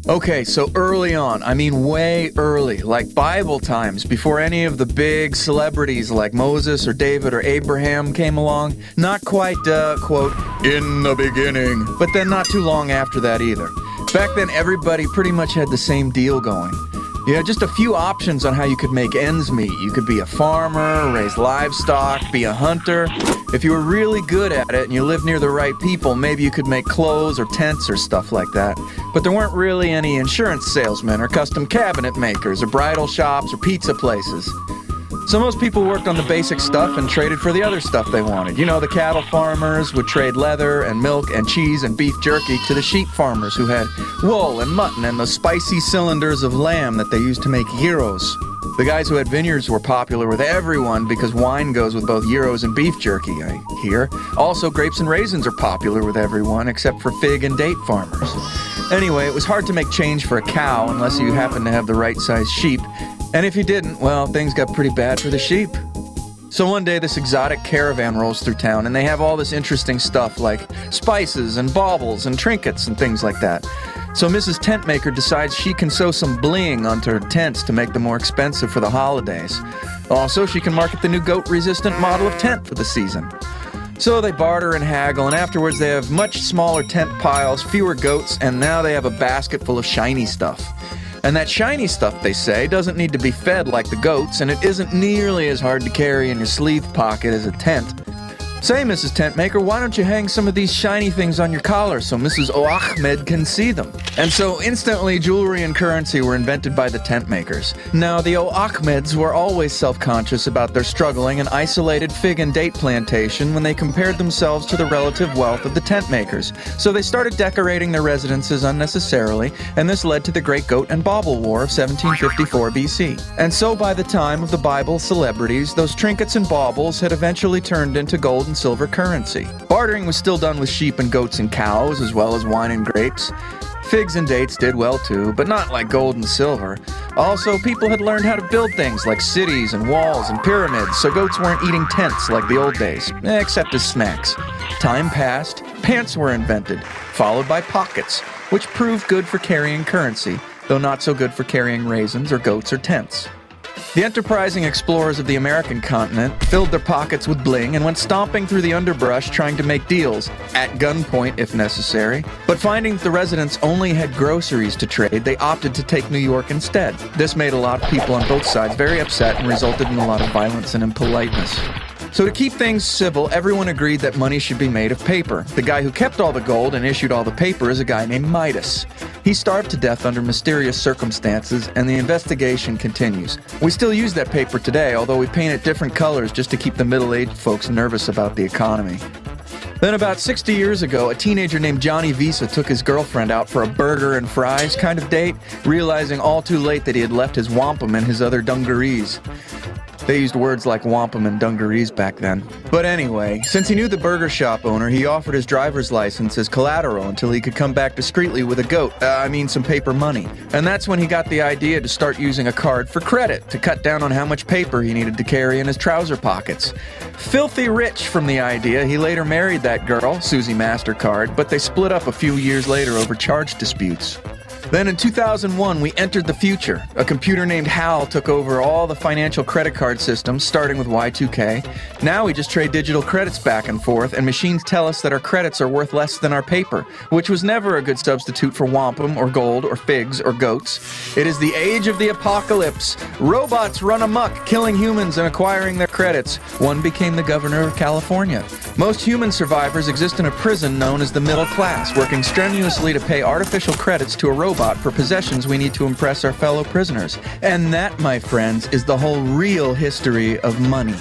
Okay, so early on, I mean way early, like Bible times, before any of the big celebrities like Moses or David or Abraham came along. Not quite, quote, in the beginning, but then not too long after that either. Back then, everybody pretty much had the same deal going. You had just a few options on how you could make ends meet. You could be a farmer, raise livestock, be a hunter. If you were really good at it and you lived near the right people, maybe you could make clothes or tents or stuff like that. But there weren't really any insurance salesmen or custom cabinet makers or bridal shops or pizza places. So most people worked on the basic stuff and traded for the other stuff they wanted. You know, the cattle farmers would trade leather and milk and cheese and beef jerky to the sheep farmers who had wool and mutton and the spicy cylinders of lamb that they used to make gyros. The guys who had vineyards were popular with everyone because wine goes with both gyros and beef jerky, I hear. Also, grapes and raisins are popular with everyone except for fig and date farmers. Anyway, it was hard to make change for a cow unless you happened to have the right size sheep. And if you didn't, well, things got pretty bad for the sheep. So one day this exotic caravan rolls through town and they have all this interesting stuff like spices and baubles and trinkets and things like that. So Mrs. Tentmaker decides she can sew some bling onto her tents to make them more expensive for the holidays. Also, she can market the new goat-resistant model of tent for the season. So they barter and haggle, and afterwards they have much smaller tent piles, fewer goats, and now they have a basket full of shiny stuff. And that shiny stuff, they say, doesn't need to be fed like the goats, and it isn't nearly as hard to carry in your sleeve pocket as a tent. Say, Mrs. Tentmaker, why don't you hang some of these shiny things on your collar so Mrs. Ahmed can see them? And so instantly jewelry and currency were invented by the tent makers. Now, the Ahmeds were always self-conscious about their struggling and isolated fig and date plantation when they compared themselves to the relative wealth of the tent makers. So they started decorating their residences unnecessarily, and this led to the Great Goat and Bauble War of 1754 BC. And so by the time of the Bible celebrities, those trinkets and baubles had eventually turned into gold and silver currency. Bartering was still done with sheep and goats and cows, as well as wine and grapes. Figs and dates did well too, but not like gold and silver. Also, people had learned how to build things like cities and walls and pyramids, so goats weren't eating tents like the old days, except as snacks. Time passed, pants were invented, followed by pockets, which proved good for carrying currency, though not so good for carrying raisins or goats or tents. The enterprising explorers of the American continent filled their pockets with bling and went stomping through the underbrush trying to make deals, at gunpoint if necessary. But finding that the residents only had groceries to trade, they opted to take New York instead. This made a lot of people on both sides very upset and resulted in a lot of violence and impoliteness. So to keep things civil, everyone agreed that money should be made of paper. The guy who kept all the gold and issued all the paper is a guy named Midas. He starved to death under mysterious circumstances, and the investigation continues. We still use that paper today, although we paint it different colors just to keep the middle-aged folks nervous about the economy. Then about 60 years ago, a teenager named Johnny Visa took his girlfriend out for a burger and fries kind of date, realizing all too late that he had left his wampum and his other dungarees. They used words like wampum and dungarees back then. But anyway, since he knew the burger shop owner, he offered his driver's license as collateral until he could come back discreetly with a goat, some paper money. And that's when he got the idea to start using a card for credit to cut down on how much paper he needed to carry in his trouser pockets. Filthy rich from the idea, he later married that girl, Susie MasterCard, but they split up a few years later over charge disputes. Then in 2001, we entered the future. A computer named HAL took over all the financial credit card systems, starting with Y2K. Now we just trade digital credits back and forth, and machines tell us that our credits are worth less than our paper, which was never a good substitute for wampum or gold or figs or goats. It is the age of the apocalypse. Robots run amok, killing humans and acquiring their credits. One became the governor of California. Most human survivors exist in a prison known as the middle class, working strenuously to pay artificial credits to a robot for possessions we need to impress our fellow prisoners. And that, my friends, is the whole real history of money.